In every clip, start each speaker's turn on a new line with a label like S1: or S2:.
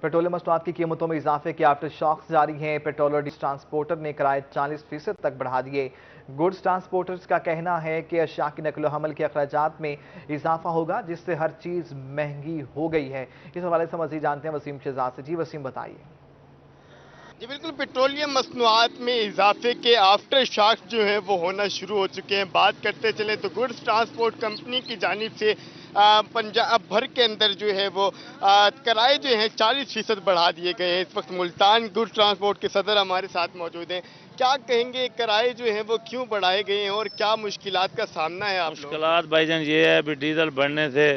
S1: Petroleum मसनूआत की कीमतों में इजाफे के आफ्टर शॉक्स जारी हैं। पेट्रोल और डीजल ट्रांसपोर्टर ने किराए 40% तक बढ़ा दिए। गुड्स ट्रांसपोर्टर्स का कहना है कि अशिया की नकलो हमल के अखराजात में इजाफा होगा, जिससे हर चीज़ महंगी हो गई है। इस हवाले से मज़ीद जानते हैं वसीम शहजाद से। जी वसीम, बताइए।
S2: जी बिल्कुल, पेट्रोलियम मसनूआत में इजाफे के आफ्टर शॉक्स जो हैं वो होना शुरू हो चुके हैं। बात करते चले तो गुड्स ट्रांसपोर्ट कंपनी की जानिब से पंजाब भर के अंदर जो है वो किराए जो हैं 40% बढ़ा दिए गए हैं। इस वक्त मुल्तान गुड्स ट्रांसपोर्ट के सदर हमारे साथ मौजूद हैं। क्या कहेंगे, किराए जो हैं वो क्यों बढ़ाए गए हैं और क्या मुश्किलात का सामना है आप लोगों को?
S3: मुश्किलात भाईजान ये है, अभी डीजल बढ़ने से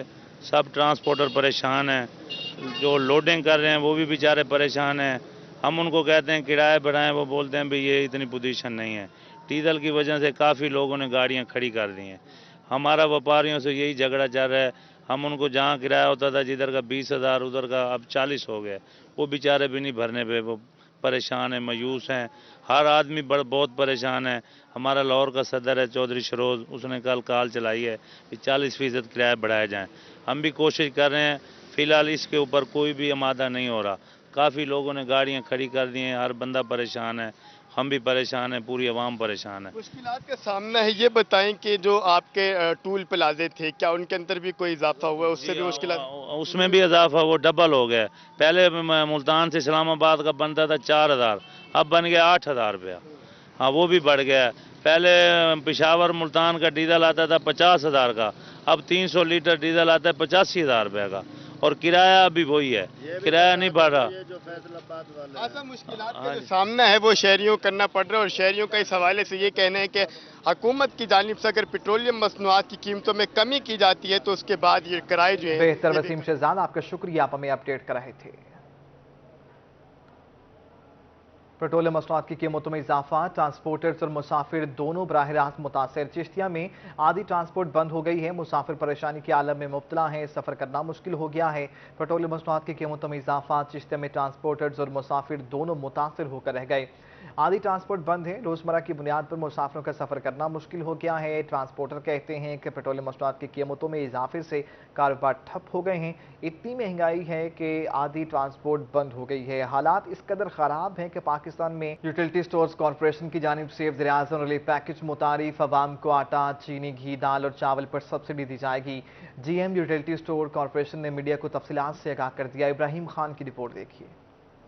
S3: सब ट्रांसपोर्टर परेशान हैं। जो लोडिंग कर रहे हैं वो भी बेचारे परेशान हैं। हम उनको कहते हैं किराए बढ़ाएं, वो बोलते हैं भाई ये इतनी पोजीशन नहीं है। डीजल की वजह से काफ़ी लोगों ने गाड़ियां खड़ी कर दी हैं। हमारा व्यापारियों से यही झगड़ा चल रहा है। हम उनको जहाँ किराया होता था जिधर का 20,000 उधर का अब 40 हो गया। वो बेचारे भी नहीं भरने पे वो परेशान हैं, मायूस हैं। हर आदमी बहुत परेशान है। हमारा लाहौर का सदर है चौधरी शरोज, उसने कल कॉल चलाई है कि 40% किराया बढ़ाए जाएं। हम भी कोशिश कर रहे हैं। फ़िलहाल इसके ऊपर कोई भी आमादा नहीं हो रहा। काफ़ी लोगों ने गाड़ियां खड़ी कर दी हैं। हर बंदा परेशान है, हम भी परेशान हैं, पूरी आवाम परेशान है।
S2: मुश्किलात का सामना है। ये बताएं कि जो आपके टूल प्लाजे थे, क्या उनके अंदर भी कोई इजाफा हुआ है? उससे भी मुश्किलात?
S3: उसमें भी इजाफा वो डबल हो गया। पहले मुल्तान से इस्लामाबाद का बनता था 4,000, अब बन गया 8,000 रुपया। हाँ, वो भी बढ़ गया है। पहले पेशावर मुल्तान का डीजल आता था 50,000 का, अब 300 लीटर डीजल आता है 85,000 रुपये का, और किराया अभी वही है, किराया नहीं बढ़ रहा।
S2: ऐसा मुश्किलात का जो सामना है वो शहरियों करना पड़ रहा है, और शहरियों का इस हवाले से ये कहना है कि हुकूमत की जानिब से अगर पेट्रोलियम मसनूआत की कीमतों में कमी की जाती है तो उसके बाद ये किराए जो है।
S1: बेहतर वसीम शहजाद, आपका शुक्रिया, आप हमें अपडेट कर रहे थे। पेट्रोलियम मसनूआत की कीमतों में इजाफा, ट्रांसपोर्टर्स और मुसाफिर दोनों बराह रास्त मुतासर। चिश्तिया में आधी ट्रांसपोर्ट बंद हो गई है। मुसाफिर परेशानी के आलम में मुब्तला हैं, सफर करना मुश्किल हो गया है। पेट्रोलियम मसनूआत की कीमतों में इजाफा, चिश्तिया में ट्रांसपोर्टर्स और मुसाफिर दोनों मुतासर होकर रह गए। आधी ट्रांसपोर्ट बंद है। रोजमर्रा की बुनियाद पर मुसाफिरों का सफर करना मुश्किल हो गया है। ट्रांसपोर्टर कहते हैं कि पेट्रोलियम मसनूआत की कीमतों में इजाफे से कारोबार ठप हो गए हैं। इतनी महंगाई है कि आधी ट्रांसपोर्ट बंद हो गई है। हालात इस कदर खराब हैं कि पाकिस्तान में यूटिलिटी स्टोर्स कॉरपोरेशन की जानिब से वज़ीर-ए-आज़म रिलीफ पैकेज मुतारिफ अवाम को आटा, चीनी, घी, दाल और चावल पर सब्सिडी दी जाएगी। GM यूटिलिटी स्टोर कॉरपोरेशन ने मीडिया को तफसीलात से आगाह कर दिया। इब्राहिम खान की रिपोर्ट देखिए।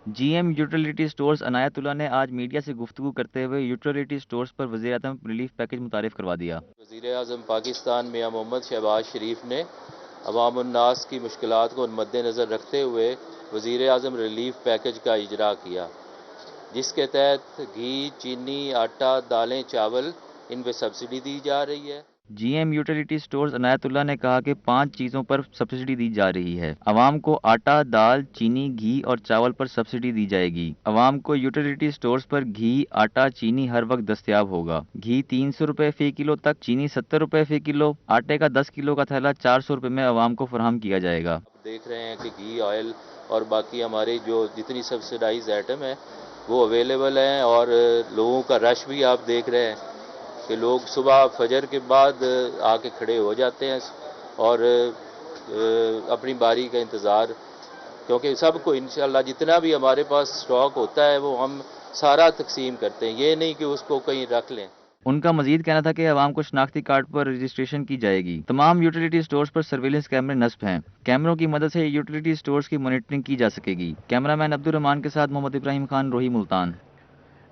S4: GM यूटिलिटी स्टोर्स अनायतुल्लाह ने आज मीडिया से गुफ्तगू करते हुए यूटिलिटी स्टोर्स पर वज़ीर-ए-आज़म रिलीफ पैकेज मुतारिफ करवा दिया।
S5: वज़ीर-ए-आज़म पाकिस्तान मियां मोहम्मद शहबाज शरीफ ने अवाम उन्नास की मुश्किलात को मद्देनज़र रखते हुए वज़ीर-ए-आज़म रिलीफ पैकेज का इजरा किया, जिसके तहत घी, चीनी, आटा, दालें, चावल इन पर सब्सिडी दी जा रही है।
S4: GM यूटिलिटी स्टोर्स अनायतुल्लाह ने कहा कि 5 चीज़ों पर सब्सिडी दी जा रही है। अवाम को आटा, दाल, चीनी, घी और चावल पर सब्सिडी दी जाएगी। अवाम को यूटिलिटी स्टोर्स पर घी, आटा, चीनी हर वक्त दस्तयाब होगा। घी 300 रुपये फ़ी किलो तक, चीनी 70 रुपये फ़ी किलो, आटे का 10 किलो का थैला 400 रुपये में अवाम को फराहम किया जाएगा।
S5: आप देख रहे हैं कि घी, ऑयल और बाकी हमारी जो जितनी सब्सिडाइज आइटम है वो अवेलेबल हैं, और लोगों का रश भी आप देख रहे हैं कि लोग सुबह फजर के बाद आके खड़े हो जाते हैं और अपनी बारी का इंतज़ार, क्योंकि सबको इंशाल्लाह जितना भी हमारे पास स्टॉक होता है वो हम सारा तकसीम करते हैं, ये नहीं कि उसको कहीं रख लें।
S4: उनका मजीद कहना था कि अवाम को शनाख्ती कार्ड पर रजिस्ट्रेशन की जाएगी। तमाम यूटिलिटी स्टोर्स पर सर्विलेंस कैमरे नस्ब हैं। कैमरों की मदद से यूटिलिटी स्टोर्स की मॉनिटरिंग की जा सकेगी। कैमरामैन अब्दुल रहमान के साथ मोहम्मद इब्राहिम खान, रोही, मुल्तान।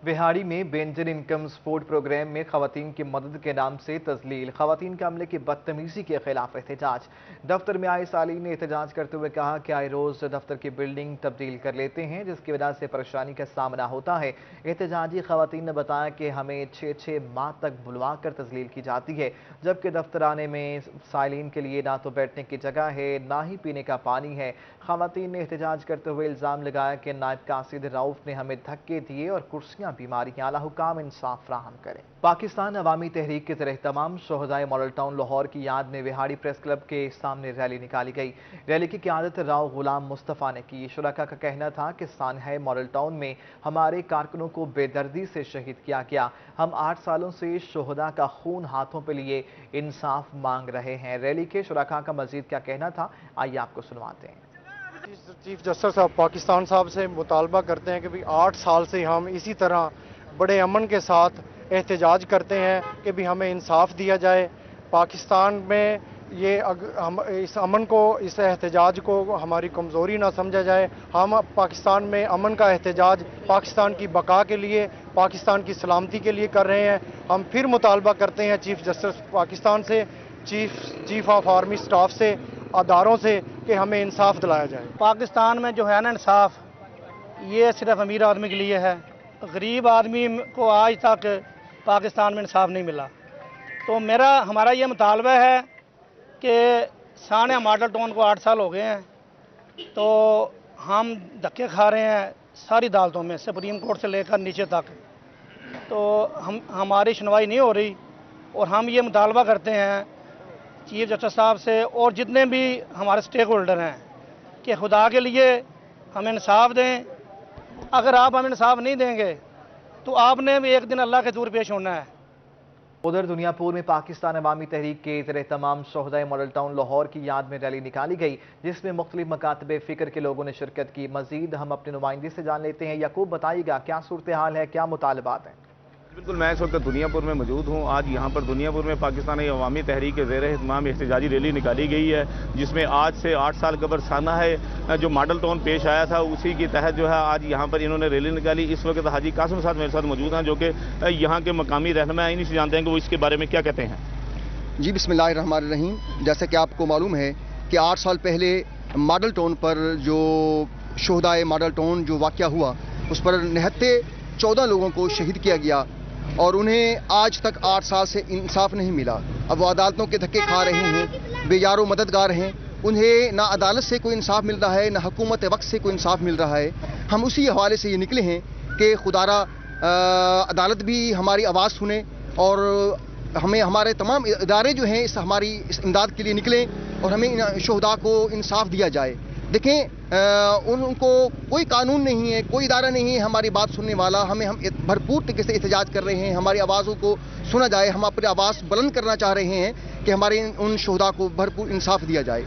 S1: बिहाड़ी में बेंजर इनकम सपोर्ट प्रोग्राम में खवातीन की मदद के नाम से तजलील, खवातीन के अमले की बदतमीजी के खिलाफ एहतजाज। दफ्तर में आए सालीन ने एहतजाज करते हुए कहा कि आए रोज दफ्तर की बिल्डिंग तब्दील कर लेते हैं, जिसकी वजह से परेशानी का सामना होता है। एहतजाजी खवातीन ने बताया कि हमें 6-6 माह तक बुलवा कर तजलील की जाती है, जबकि दफ्तर आने में सालीन के लिए ना तो बैठने की जगह है, ना ही पीने का पानी है। खवातीन ने एहतजाज करते हुए इल्ज़ाम लगाया कि नायब कासिद रऊफ ने हमें धक्के दिए और कुर्सियां बीमारियां, आला हुकाम इंसाफ फ्राहम करें। पाकिस्तान अवामी तहरीक के ज़रिए तमाम शोहदाए मॉडल टाउन लाहौर की याद में विहाड़ी प्रेस क्लब के सामने रैली निकाली गई। रैली की क़यादत राव गुलाम मुस्तफ़ा ने की। शुरका का कहना था कि सानहा मॉडल टाउन में हमारे कारकुनों को बेदर्दी से शहीद किया गया। हम 8 सालों से शोहदा का खून हाथों पर लिए इंसाफ मांग रहे हैं। रैली के शुरका का मजीद क्या कहना था, आइए आपको सुनवाते हैं।
S6: چیف جسٹس صاحب پاکستان صاحب سے مطالبہ کرتے ہیں کہ بھی 8 سال سے ہم اسی طرح بڑے امن کے ساتھ احتجاج کرتے ہیں کہ بھی ہمیں انصاف دیا جائے. پاکستان میں یہ ہم اس امن کو، اس احتجاج کو ہماری کمزوری نہ سمجھا جائے. ہم پاکستان میں امن کا احتجاج پاکستان کی بقا کے لیے، پاکستان کی سلامتی کے لیے کر رہے ہیں. ہم پھر مطالبہ کرتے ہیں چیف جسٹس پاکستان سے، چیف آف آرمی سٹاف سے، اداروں سے کہ ہمیں انصاف دلایا جائے.
S7: پاکستان میں جو ہے نا انصاف، یہ صرف امیر آدمی کے لیے ہے. غریب آدمی کو آج تک پاکستان میں انصاف نہیں ملا. تو ہمارا یہ مطالبہ ہے کہ سانحہ ماڈل ٹاؤن کو 8 سال ہو گئے ہیں، تو ہم دھکے کھا رہے ہیں ساری عدالتوں میں، سپریم کورٹ سے لے کر نیچے تک. تو ہماری سنوائی نہیں ہو رہی، اور ہم یہ مطالبہ کرتے ہیں چیف جسٹس صاحب سے اور جتنے بھی ہمارے سٹیک ہولڈر ہیں کہ خدا کے لیے ہمیں انصاف دیں. اگر آپ ہمیں انصاف نہیں دیں گے تو آپ نے بھی ایک دن اللہ کے حضور پیش ہونا ہے.
S1: ادھر دنیا پور میں پاکستان عوامی تحریک کے زیر اہتمام شہدائے ماڈل ٹاؤن لاہور کی یاد میں ریلی نکالی گئی، جس میں مختلف مکاتب فکر کے لوگوں نے شرکت کی. مزید ہم اپنے نمائندے سے جان لیتے ہیں. یعقوب بتائیے گا کیا صورتحال ہے، کیا مطالبات ہیں؟
S8: بالکل، میں اس وقت دنیا پور میں موجود ہوں. آج یہاں پر دنیا پور میں پاکستانی عوامی تحریک کے زیر اہتمام احتجاجی ریلی نکالی گئی ہے، جس میں آج سے 8 سال قبل سانحہ ہے جو ماڈل ٹاؤن پیش آیا تھا، اسی کے تحت جو ہے آج یہاں پر انہوں نے ریلی نکالی. اس وقت حاجی قاسم صاحب میرے ساتھ موجود ہیں جو کہ یہاں کے مقامی رہنما ہیں. انہیں سے جانتے ہیں کہ وہ اس کے بارے میں کیا کہتے ہیں.
S9: جی بسم اللہ الرحمن الرحیم. جیسا کہ آپ کو معلوم ہے کہ 8 سال پہلے ماڈل ٹاؤن پر جو شہدائے ماڈل ٹاؤن جو واقعہ ہوا، اس پر نہتے 14 لوگوں کو شہید کیا گیا، اور انہیں آج تک 8 سال سے انصاف نہیں ملا. اب وہ عدالتوں کے دھکے کھا رہے ہیں، بے یار و مددگار ہیں. انہیں نہ عدالت سے کوئی انصاف مل رہا ہے، نہ حکومت وقت سے کوئی انصاف مل رہا ہے. ہم اسی حوالے سے یہ نکلے ہیں کہ خدارا عدالت بھی ہماری آواز سنے، اور ہمیں ہمارے تمام ادارے جو ہیں ہماری اس امداد کے لیے نکلیں، اور ہمیں شہداء کو انصاف دیا جائے. دیکھیں، ان کو کوئی قانون نہیں ہے، کوئی ادارہ نہیں ہے ہماری بات سننے والا. ہم بھرپور طریقے سے احتجاج کر رہے ہیں، ہماری آوازوں کو سنا جائے. ہم اپنی آواز بلند کرنا چاہ رہے ہیں کہ ہمارے ان شہداء کو بھرپور انصاف دیا جائے.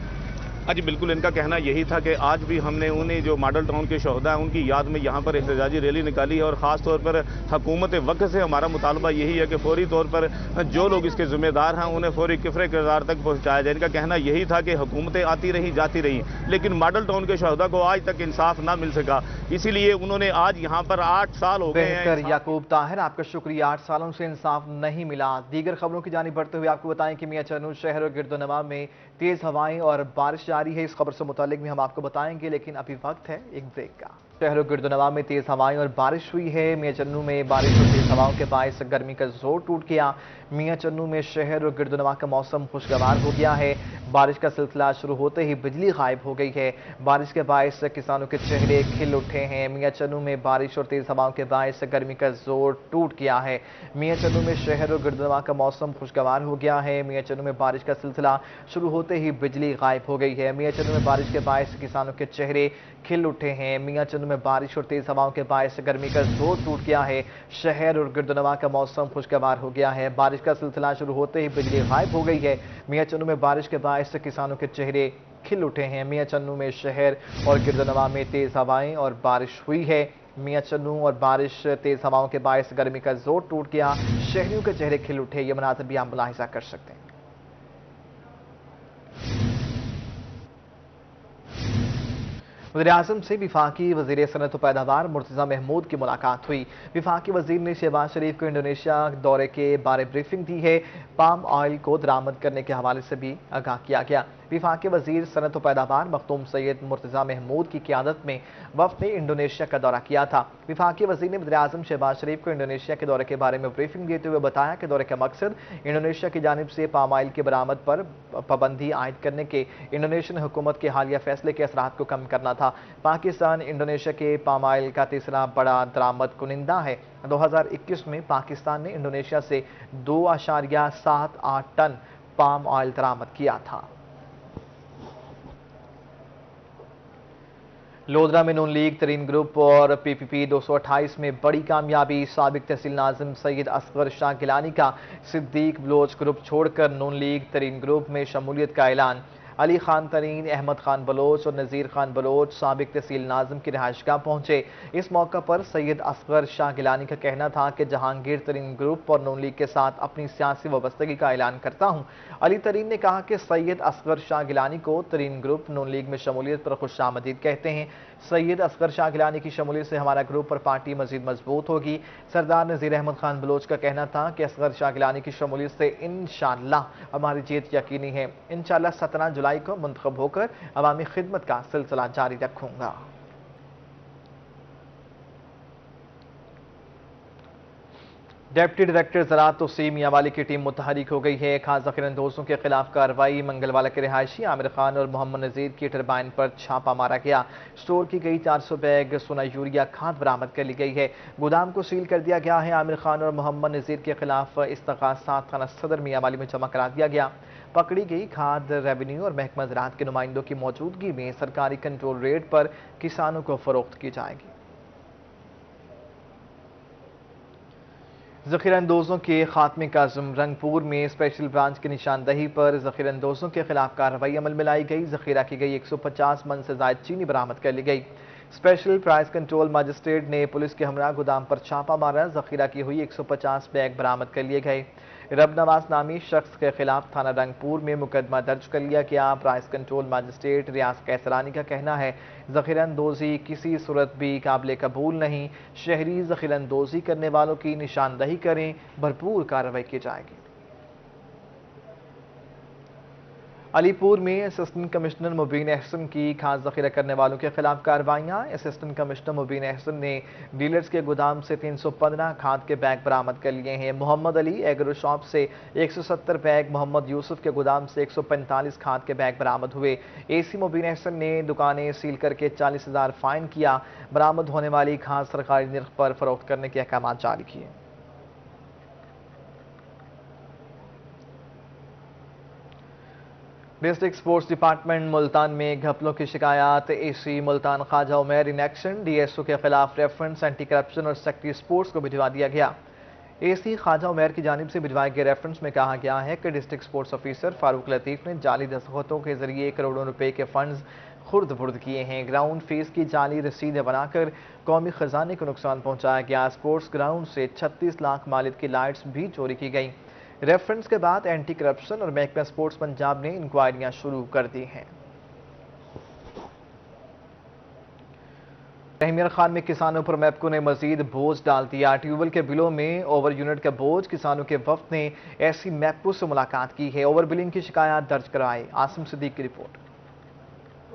S8: جی بالکل، ان کا کہنا یہی تھا کہ آج بھی ہم نے انہیں جو ماڈل ٹاؤن کے شہداء ہیں ان کی یاد میں یہاں پر احتجاجی ریلی نکالی ہے، اور خاص طور پر حکومت وقت سے ہمارا مطالبہ یہی ہے کہ فوری طور پر جو لوگ اس کے ذمہ دار ہیں انہیں فوری کفر کردار تک پہنچایا جائے. ان کا کہنا یہی تھا کہ حکومتیں آتی رہی جاتی رہی، لیکن ماڈل ٹاؤن کے شہداء کو آج تک انصاف نہ مل سکا. اسی لیے انہوں نے آج یہاں پر 8 سال ہو گئے ہیں.
S1: بہتر یعقوب طاہر، آپ کا شکریہ. 8 سالوں سے انصاف نہیں ملا. دیگر خبروں کی جانب بڑھتے ہوئے آپ کو بتائیں کہ میاں چنو شہر و گرد و نواح میں تیز ہوائیں اور بارش جاری ہے. اس خبر سے متعلق بھی ہم آپ کو بتائیں گے، لیکن ابھی وقت ہے ایک بریک کا. شہر و گرد و نواح میں تیز ہوائیں اور بارش ہوئی ہے. میاں چنو میں بارش اور تیز ہواؤں کے باعث گرمی کا زور ٹوٹ گیا. میاں چنو میں شہر و گرد و نواح کا موسم خوشگوار ہو گیا ہے. بارش کا سلسلہ شروع ہوتے ہی بجلی غائب ہو گئی ہے. بارش کے باعث کسانوں کے چہرے کھل اٹھے ہیں. میاں چنو میں بارش اور تیز ہواؤں کے باعث گرمی کا زور ٹوٹ گیا ہے. میاں چنو میں شہر و گرد و نواح کا موسم خوشگوار ہو گیا ہے. میاں چنو میں بارش کا سلسلہ شروع ہوتے ہی بجلی غائب ہو گئی ہے. میاں چنو میں بارش کے باعث کسانوں کے چہرے کھل اٹھے ہیں. میاں چنو میں بارش اور تیز ہواؤں کے باعث گرمی کا زور ٹوٹ گیا ہے. شہر اور گرد و نواح کا موسم خوشگوار ہو گیا ہے. بارش کا سلسلہ شروع ہوتے ہی بجلی غائب ہو گئی ہے. میاں چنو میں بارش کے باعث کسانوں کے چہرے کھل اٹھے ہیں. میاں چنو میں شہر اور گرد و نواح میں تیز ہوائیں اور بارش ہوئی ہے. میاں چنو اور بارش تیز ہواؤں کے باعث گرمی کا زور ٹوٹ گیا. شہریوں کے چہرے کھل اٹھے. یہ مناظر بھی آپ ملاحظہ کر سکتے ہیں. وزیراعظم سے وفاقی وزیر صنعت و پیداوار مرتضی محمود کی ملاقات ہوئی. وفاقی وزیر نے شہباز شریف کو انڈونیشیا دورے کے بارے بریفنگ دی ہے. پام آئل کو درآمد کرنے کے حوالے سے بھی آگاہ کیا گیا. وفاقی وزیر صنعت و پیداوار مختوم سید مرتضی محمود کی قیادت میں وفد نے انڈونیشیا کا دورہ کیا تھا. وفاقی وزیر نے وزیراعظم شہباز شریف کو انڈونیشیا کے دورے کے بارے میں بریفنگ دیتے ہوئے بتایا کہ دورے کا مقصد انڈونیشیا کی جانب سے پام آئل کی برآمد پر پابندی عائد کرنے کے انڈونیشین حکومت کے حالیہ فیصلے کے اثرات کو کم کرنا تھا. پاکستان انڈونیشیا کے پام آئل کا تیسرا بڑا درآمد کنندہ ہے. 2021 میں پاکستان نے انڈونیشیا سے 2.78 ٹن پام آئل درآمد کیا تھا. لودھرا میں نون لیگ ترین گروپ اور پی پی پی 228 میں بڑی کامیابی. سابق تحصیل ناظم سید اصغر شاہ گیلانی کا صدیق بلوچ گروپ چھوڑ کر نون لیگ ترین گروپ میں شمولیت کا اعلان. علی خان ترین، احمد خان بلوچ اور نذیر خان بلوچ سابق تحصیل ناظم کی رہائش گاہ پہنچے۔ اس موقع پر سید اصغر شاہ گیلانی کا کہنا تھا کہ جہانگیر ترین گروپ اور نون لیگ کے ساتھ اپنی سیاسی وابستگی کا اعلان کرتا ہوں۔ علی ترین نے کہا کہ سید اصغر شاہ گیلانی کو ترین گروپ نون لیگ میں شمولیت پر خوش آمدید کہتے ہیں۔ سید اصغر شاہ گیلانی کی شمولیت سے ہمارا گروپ اور پارٹی مزید مضبوط ہوگی۔ سردار نذیر احمد خان بلوچ کا کہنا تھا کہ اصغر شاہ گیلانی کی شمولیت سے انشاءاللہ ہماری جیت یقینی ہے۔ انشاءاللہ 17 جولائی کو منتخب ہو کر عوامی خدمت کا سلسلہ جاری رکھوں گا۔ ڈپٹی ڈائریکٹر زراعت توسیع میاں والی کی ٹیم متحرک ہو گئی ہے۔ خاص ذخیرہ اندوزوں کے خلاف کارروائی۔ منگل والا کے رہائشی عامر خان اور محمد نذیر کی ٹربائن پر چھاپا مارا گیا۔ سٹور کی گئی 400 بیگ سونا یوریا کھاد برآمد کر لی گئی ہے۔ گودام کو سیل کر دیا گیا ہے۔ عامر خان اور محمد نذیر کے خلاف استغاثات تھانہ صدر میاں والی میں جمع کرا دیا گیا۔ پکڑی گئی کھاد ریونیو اور محکمہ زراعت کے نمائندوں کی موجودگی میں سرکاری کنٹرول ریٹ پر کسانوں کو فروخت کی جائے گی۔ ذخیرہ اندوزوں کے خاتمے کا عزم۔ رنگ پور میں اسپیشل برانچ کی نشاندہی پر ذخیرہ اندوزوں کے خلاف کارروائی عمل میں لائی گئی۔ ذخیرہ کی گئی 150 من سے زائد چینی برآمد کر لی گئی۔ اسپیشل پرائز کنٹرول مجسٹریٹ نے پولیس کے ہمراہ گودام پر چھاپا مارا۔ ذخیرہ کی ہوئی 150 بیگ برآمد کر لیے گئے۔ رب نواز نامی شخص کے خلاف تھانہ رنگ پور میں مقدمہ درج کر لیا گیا۔ پرائز کنٹرول مجسٹریٹ ریاض کیسرانی کا کہنا ہے ذخیرہ اندوزی کسی صورت بھی قابل قبول نہیں۔ شہری ذخیرہ اندوزی کرنے والوں کی نشاندہی کریں، بھرپور کارروائی کی جائے گی۔ علی پور میں اسسٹنٹ کمشنر مبین احسن کی کھاد ذخیرہ کرنے والوں کے خلاف کارروائیاں۔ اسسٹنٹ کمشنر مبین احسن نے ڈیلرز کے گودام سے 315 کھاد کے بیگ برآمد کر لیے ہیں۔ محمد علی ایگرو شاپ سے 170 بیگ، محمد یوسف کے گودام سے 145 کھاد کے بیگ برآمد ہوئے۔ اے سی مبین احسن نے دکانیں سیل کر کے 40,000 فائن کیا۔ برآمد ہونے والی کھاد سرکاری نرخ پر فروخت کرنے کے احکامات جاری کیے۔ ڈسٹرکٹ سپورٹس ڈپارٹمنٹ ملتان میں گھپلوں کی شکایات۔ A C Multan Khawaja Umair in action. D S O کے خلاف ریفرنس اینٹی کرپشن اور سیکٹری سپورٹس کو بھجوا دیا گیا۔ اے سی خواجہ عمیر کی جانب سے بھجوائے گئے ریفرنس میں کہا گیا ہے کہ ڈسٹرکٹ سپورٹس آفیسر فاروق لطیف نے جعلی دستخطوں کے ذریعے کروڑوں روپے کے فنڈز خرد برد کیے ہیں۔ گراؤنڈ فیس کی جعلی رسیدیں بنا کر قومی خزانے کو نقصان پہنچایا گیا۔ سپورٹس گراؤنڈ سے 36 لاکھ مالیت کی لائٹس بھی چوری کی گئیں۔ ریفرنس کے بعد اینٹی کرپشن اور محکمہ سپورٹس پنجاب نے انکوائریاں شروع کر دی ہیں۔ رحیم خان میں کسانوں پر میپکو نے مزید بوجھ ڈال دیا۔ ٹیوبویل کے بلوں میں اوور یونٹ کا بوجھ۔ کسانوں کے وفد نے ایسی میپکو سے ملاقات کی ہے۔ اوور بلنگ کی شکایات درج کرائے۔ عاصم صدیق کی رپورٹ۔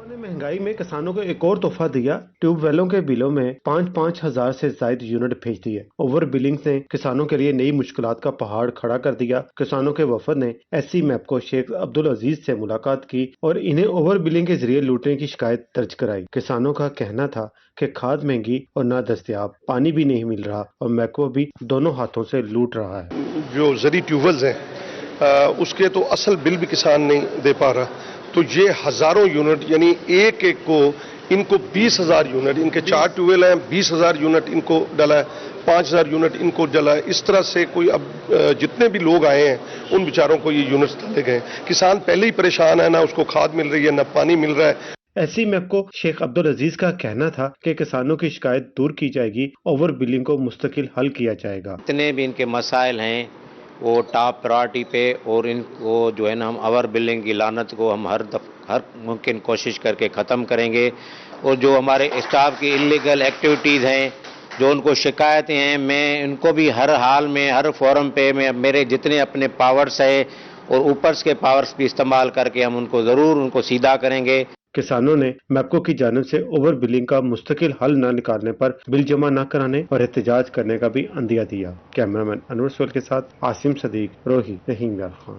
S10: نے مہنگائی میں کسانوں کو ایک اور تحفہ دیا۔ ٹیوب ویلوں کے بلوں میں 5,000 ہزار سے زائد یونٹ بھیج دیے۔ اوور بلنگ نے کسانوں کے لیے نئی مشکلات کا پہاڑ کھڑا کر دیا۔ کسانوں کے وفد نے ایس سی میپکو شیخ عبدالعزیز سے ملاقات کی اور انہیں اوور بلنگ کے ذریعے لوٹنے کی شکایت درج کرائی۔ کسانوں کا کہنا تھا کہ کھاد مہنگی اور نہ دستیاب، پانی بھی نہیں مل رہا اور میپکو بھی دونوں ہاتھوں سے لوٹ رہا ہے۔
S11: جو زرعی ٹیوبویلز ہیں اس کے تو اصل بل بھی کسان نہیں دے پا رہا، تو یہ ہزاروں یونٹ یعنی ایک کو ان کو 20,000 یونٹ، ان کے 4 ٹیوبویل ہیں، 20,000 یونٹ ان کو ڈلا ہے، 5,000 یونٹ ان کو ڈلا ہے۔ اس طرح سے کوئی اب جتنے بھی لوگ آئے ہیں ان بیچاروں کو یہ یونٹس ڈالے گئے۔ کسان پہلے ہی پریشان ہے، نہ اس کو کھاد مل رہی ہے، نہ پانی مل رہا ہے۔
S10: ایس سی میپکو شیخ عبدالعزیز کا کہنا تھا کہ کسانوں کی شکایت دور کی جائے گی، اوور بلنگ کو مستقل حل کیا جائے گا۔
S12: جتنے بھی ان کے مسائل ہیں وہ ٹاپ پرائرٹی پہ، اور ان کو جو ہے نا ہم اوور بلنگ کی لعنت کو ہم ہر ممکن کوشش کر کے ختم کریں گے، اور جو ہمارے اسٹاف کی انلیگل ایکٹیویٹیز ہیں، جو ان کو شکایتیں ہیں، میں ان کو بھی ہر حال میں ہر فورم پہ میرے جتنے اپنے پاورز ہیں اور اوپرز کے پاورز بھی استعمال کر کے ہم ان کو ضرور ان کو سیدھا کریں گے۔
S10: کسانوں نے میپکو کی جانب سے اوور بلنگ کا مستقل حل نہ نکالنے پر بل جمع نہ کرانے اور احتجاج کرنے کا بھی عندیہ دیا۔ کیمرامین انور سول کے ساتھ عاصم صدیق، روہی، رحیم خان۔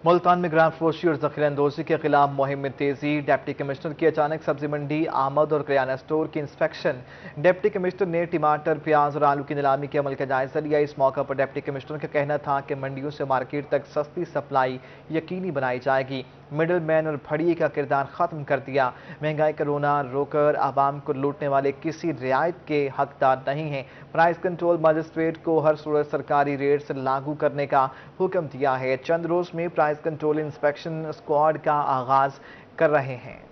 S1: ملتان میں گرام فروشی اور ذخیرہ اندوزی کے خلاف مہم میں تیزی۔ ڈپٹی کمشنر کی اچانک سبزی منڈی، آمد اور کریانہ سٹور کی انسپیکشن۔ ڈپٹی کمشنر نے ٹماٹر، پیاز اور آلو کی نیلامی کے عمل کا جائزہ لیا۔ اس موقع پر ڈپٹی کمشنر کا کہنا تھا کہ منڈیوں سے مارکیٹ تک سستی سپلائی یقینی بنائی جائے گی۔ مڈل مین اور بھڑیے کا کردار ختم کر دیا۔ مہنگائی کا رونا روکر عوام کو لوٹنے والے کسی رعایت کے حقدار نہیں ہیں۔ پرائز کنٹرول مجسٹریٹ کو ہر صورت سرکاری ریٹ سے لاگو کرنے کا حکم دیا ہے۔ چند روز میں price excise control inspection squad का आगाज कर रहे हैं।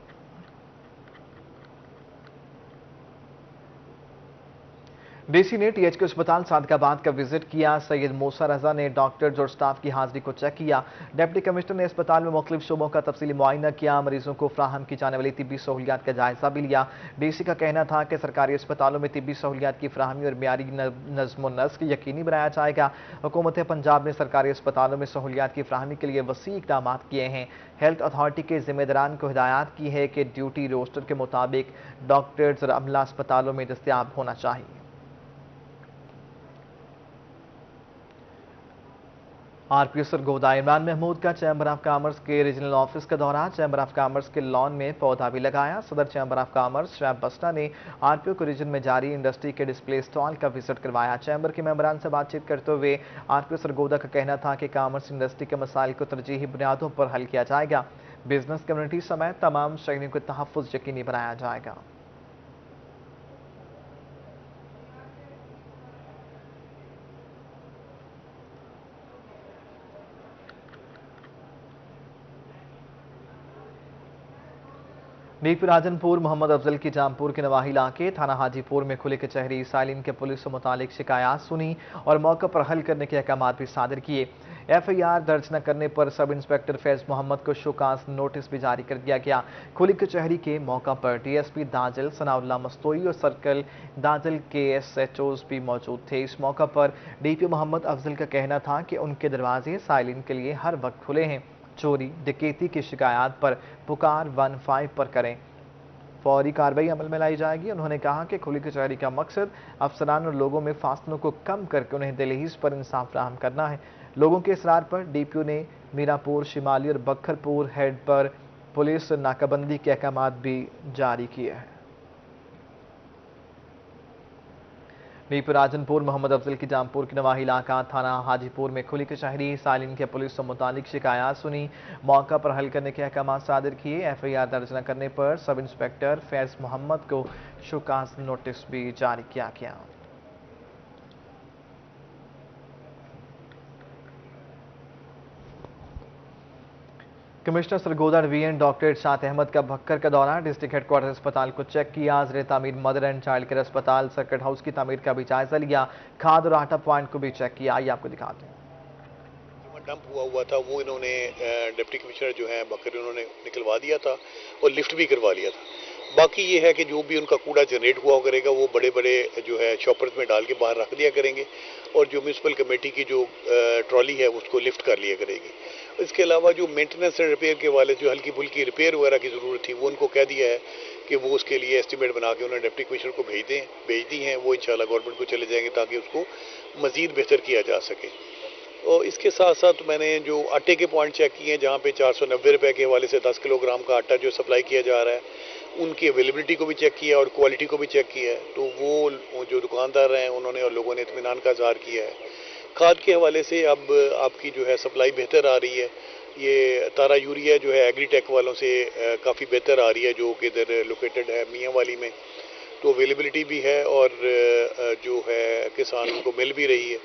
S1: डीसी ने टीएचके अस्पताल सादकाबाद का विजिट किया। सैयद मूसा रजा ने डॉक्टर्स और स्टाफ की हाजिरी को चेक किया। डिप्टी कमिश्नर ने अस्पताल में मुख्तलिफ शोबों का तफसीली मुआयना किया। मरीजों को फ्राहम की जाने वाली तिब्बी सहूलियात का जायजा भी लिया। डीसी का कहना था कि सरकारी अस्पतालों में तिब्बी सहूलियात की फ्राहमी और मियारी नज़्म नस्क यकीनी बनाया जाएगा। हुकूमत पंजाब ने सरकारी अस्पतालों में सहूलियात की फ्राहमी के लिए वसी इक़दाम किए हैं। हेल्थ अथॉरिटी के जिम्मेदारान को हिदायत की है कि ड्यूटी रोस्टर के मुताबिक डॉक्टर्स और अमला अस्पतालों में दस्तयाब होना चाहिए। आरपीओ सरगोदा इमरान महमूद का चैम्बर ऑफ कॉमर्स के रीजनल ऑफिस का दौरा। चैम्बर ऑफ कॉमर्स के लॉन में पौधा भी लगाया। सदर चैम्बर ऑफ कॉमर्स शैब बस्टा ने आरपीओ को रीजन में जारी इंडस्ट्री के डिस्प्ले स्टॉल का विजिट करवाया। चैम्बर के मेंबरान से बातचीत करते हुए आरपीओ सरगोदा का कहना था कि कॉमर्स इंडस्ट्री के मसाइल को तरजीही बुनियादों पर हल किया जाएगा। बिजनेस कम्युनिटी समेत तमाम शहरियों को तहफ़्फ़ुज़ यकीनी बनाया जाएगा। मीरपुर राजनपुर मोहम्मद अफजल की जामपुर के नवाही इलाके थाना हाजीपुर में खुले कचहरी साइलिन के पुलिस से मुतालिक शिकायत सुनी और मौके पर हल करने के अहकाम भी सादर किए। एफआईआर दर्ज न करने पर सब इंस्पेक्टर फैज मोहम्मद को शोकास नोटिस भी जारी कर दिया गया। खुली कचहरी के मौका पर डीएसपी दाजल सनाउल्लाह मस्तोई और सर्कल दाजल के एसएचओज भी मौजूद थे। इस मौका पर डीपीओ मोहम्मद अफजल का कहना था कि उनके दरवाजे साइलिन के लिए हर वक्त खुले हैं। चोरी डकैती की शिकायत पर पुकार 15 पर करें, फौरी कार्रवाई अमल में लाई जाएगी। उन्होंने कहा कि खुली कचहरी का मकसद अफसरान और लोगों में फासलों को कम करके उन्हें दहलीज पर इंसाफ फराहम करना है। लोगों के इसरार पर डीपीओ ने मीरापुर, शिमाली और बखरपुर हेड पर पुलिस नाकाबंदी के अहकाम भी जारी किए हैं। मीरपुर राजनपुर मोहम्मद अफजल की जामपुर की नवाही इलाका थाना हाजीपुर में खुली कचहरी साइलिन के पुलिस से मुतालिक शिकायत सुनी, मौका पर हल करने के अहकाम सादर किए। एफआईआर दर्ज न करने पर सब इंस्पेक्टर फैज मोहम्मद को शोकास नोटिस भी जारी किया गया। कमिश्नर सरगोदा डिवीजन डॉक्टर इरशाद अहमद का भक्कर का दौरा। डिस्ट्रिक्ट हेडक्वार्टर अस्पताल को चेक किया। ज़ेर तामीर मदर एंड चाइल्ड केयर अस्पताल सर्किट हाउस की तामीर का भी जायजा लिया। खाद और आटा पॉइंट को भी चेक किया। आइए आपको दिखाते हैं।
S13: डंप हुआ था वो इन्होंने डिप्टी कमिश्नर जो है भक्कर इन्होंने निकलवा दिया था और लिफ्ट भी करवा लिया था। बाकी ये है कि जो भी उनका कूड़ा जनरेट हुआ करेगा वो बड़े बड़े जो है शॉपर्स में डाल के बाहर रख दिया करेंगे और जो म्यूनसिपल कमेटी की जो ट्रॉली है उसको लिफ्ट कर लिया करेगी। इसके अलावा जो मेंटेनेंस एंड रिपेयर के वाले जो हल्की फुल्की रिपेयर वगैरह की ज़रूरत थी वो उनको कह दिया है कि वो उसके लिए एस्टिमेट बना के उन्होंने डिप्टी कमिश्नर को भेज दी हैं। वो इंशाल्लाह गवर्नमेंट को चले जाएंगे ताकि उसको मज़ीद बेहतर किया जा सके। और इसके साथ साथ मैंने जो आटे के पॉइंट चेक किए हैं जहाँ पे 490 रुपये के हवाले से 10 किलोग्राम का आटा जो सप्लाई किया जा रहा है उनकी अवेलेबिलिटी को भी चेक किया और क्वालिटी को भी चेक किया है। तो वो जो दुकानदार हैं उन्होंने और लोगों ने इत्मीनान का इज़हार किया है। खाद के हवाले से अब आपकी जो है सप्लाई बेहतर आ रही है। ये तारा यूरिया जो है एग्रीटेक वालों से काफ़ी बेहतर आ रही है जो कि इधर लोकेटेड है मियाँ वाली में। तो अवेलेबिलिटी भी है और जो है किसानों को मिल भी रही है।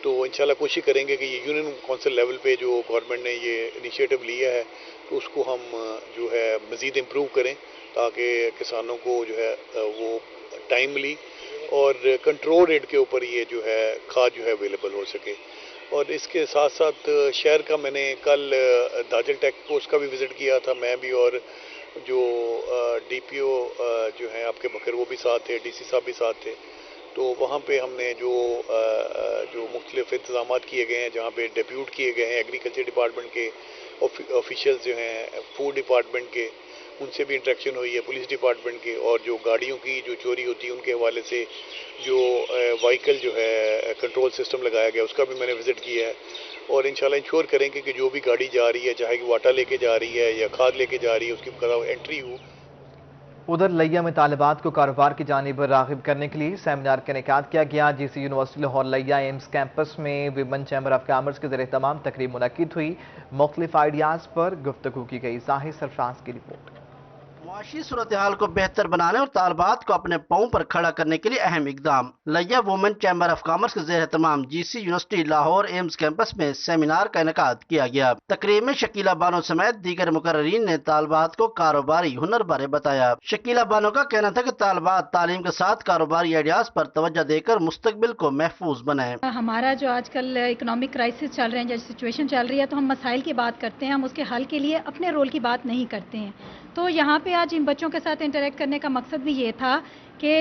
S13: तो इंशाल्लाह कोशिश करेंगे कि ये यूनियन काउंसिल लेवल पे जो गवर्नमेंट ने ये इनिशिएटिव लिया है तो उसको हम जो है मज़ीद इम्प्रूव करें ताकि किसानों को जो है वो टाइमली और कंट्रोल रेट के ऊपर ये जो है खाद जो है अवेलेबल हो सके। और इसके साथ साथ शहर का मैंने कल दाजल टेक पोस्ट का भी विज़िट किया था मैं भी और जो डीपीओ जो है आपके बकर वो भी साथ थे, डीसी साहब भी साथ थे। तो वहाँ पे हमने जो मुख्तलिफ इंतजाम किए गए हैं जहाँ पे डेप्यूट किए गए हैं एग्रीकल्चर डिपार्टमेंट के ऑफिशियल्स जो हैं फूड डिपार्टमेंट के उनसे भी इंटरेक्शन हुई है, पुलिस डिपार्टमेंट के और जो गाड़ियों की जो चोरी होती है उनके हवाले से जो व्हीकल जो है कंट्रोल सिस्टम लगाया गया उसका भी मैंने विज़िट किया है। और इंशाल्लाह इंश्योर करेंगे कि जो भी गाड़ी जा रही है चाहे वो आटा लेके जा रही है या खाद लेके जा रही है उसकी बकायदा एंट्री हो।
S1: उधर लिया में तालिबात को कारोबार की जानिब राग़िब करने के लिए सेमिनार का इनेकाद किया गया। जीसी यूनिवर्सिटी लाहौर लिया एम्स कैंपस में विमेन चैम्बर ऑफ कॉमर्स के ज़रिए तमाम तकरीब मुनक़िद हुई। मुख्तलिफ आइडियाज़ पर गुफ्तगू की गई। ज़ाहिर सरफराज की रिपोर्ट।
S14: معاشی सूरत-ए-हाल को बेहतर बनाने और तालबात को अपने पांव पर खड़ा करने के लिए अहम इकदाम। लिया वुमेन चैम्बर ऑफ कॉमर्स के ज़ेर तमाम GC university Lahore AIIMS campus में सेमिनार का इनेकाद किया गया। तकरीब में शकीला बानो समेत दीगर मुकर्ररीन ने तालबात को कारोबारी हुनर बारे बताया। शकीला बानो का कहना था कि तालबात तालीम के साथ कारोबारी आइडियाज पर तवज्जो देकर मुस्तकबिल को महफूज बनाए।
S15: हमारा जो आजकल इकोनॉमिक क्राइसिस चल रहे हैं, जैसे सिचुएशन चल रही है, तो हम मसाइल की बात करते हैं, हम उसके हल के लिए अपने रोल की बात नहीं करते हैं। तो यहाँ पे आज इन बच्चों के साथ इंटरेक्ट करने का मकसद भी ये था कि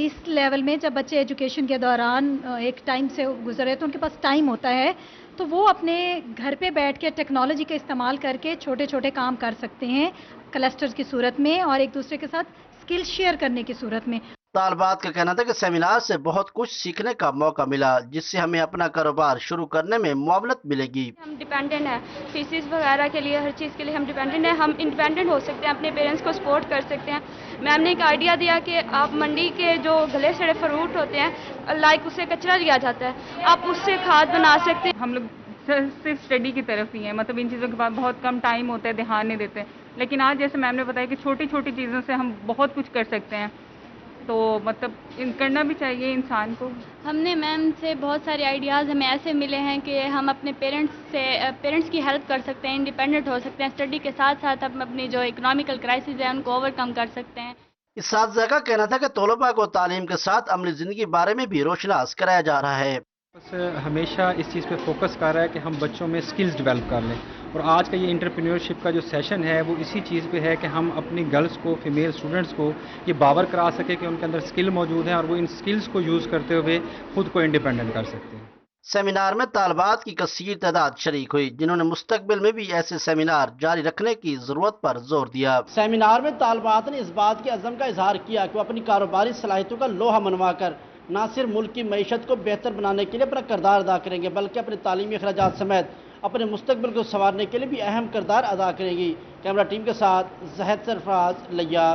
S15: इस लेवल में जब बच्चे एजुकेशन के दौरान एक टाइम से गुजरे तो उनके पास टाइम होता है, तो वो अपने घर पे बैठ के टेक्नोलॉजी का इस्तेमाल करके छोटे छोटे काम कर सकते हैं क्लस्टर्स की सूरत में और एक दूसरे के साथ स्किल शेयर करने की सूरत में।
S14: तालबात का कहना था कि सेमिनार से बहुत कुछ सीखने का मौका मिला, जिससे हमें अपना कारोबार शुरू करने में मुआवनत मिलेगी।
S16: हम डिपेंडेंट हैं, फीसिस वगैरह के लिए, हर चीज़ के लिए हम डिपेंडेंट हैं। हम इंडिपेंडेंट हो सकते हैं, अपने पेरेंट्स को सपोर्ट कर सकते हैं। मैम ने एक आइडिया दिया कि आप मंडी के जो गले सड़े फ्रूट होते हैं, लाइक उससे कचरा लिया जाता है, आप उससे खाद बना सकते हैं।
S17: हम लोग सिर्फ स्टडी की तरफ ही हैं, मतलब इन चीज़ों के बाद बहुत कम टाइम होता है, ध्यान नहीं देते। लेकिन आज जैसे मैम ने बताया कि छोटी छोटी चीज़ों से हम बहुत कुछ कर सकते हैं, तो मतलब करना भी चाहिए इंसान को।
S16: हमने मैम से बहुत सारे आइडियाज़ हमें ऐसे मिले हैं कि हम अपने पेरेंट्स की हेल्प कर सकते हैं, इंडिपेंडेंट हो सकते हैं, स्टडी के साथ साथ हम अपनी जो इकोनॉमिकल क्राइसिस है उनको ओवरकम कर सकते हैं।
S14: इस्सातिज़ा का कहना था कि तलबा को तालीम के साथ अमली ज़िंदगी बारे में भी रोशनास कराया जा रहा है।
S18: हमेशा इस चीज़ पे फोकस कर रहा है कि हम बच्चों में स्किल्स डेवलप कर लें, और आज का ये एंटरप्रेन्योरशिप का जो सेशन है वो इसी चीज़ पे है कि हम अपनी गर्ल्स को, फीमेल स्टूडेंट्स को ये बावर करा सके कि उनके अंदर स्किल मौजूद है और वो इन स्किल्स को यूज़ करते हुए खुद को इंडिपेंडेंट कर सकते हैं।
S14: सेमिनार में तालबात की कसीर तादाद शरीक हुई, जिन्होंने मुस्तकबिल में भी ऐसे सेमिनार जारी रखने की जरूरत पर जोर दिया। सेमिनार में तालबात ने इस बात के अज़म का इजहार किया कि वो अपनी कारोबारी सलाहियतों का लोहा मनवा कर न सिर्फ मुल्क की मईशत को बेहतर बनाने के लिए अपना किरदार अदा करेंगे, बल्कि अपने तालीमी अखराजात समेत अपने मुस्तकबिल को संवारने के लिए भी अहम किरदार अदा करेंगी। कैमरा टीम के साथ ज़हद सरफराज, लिया।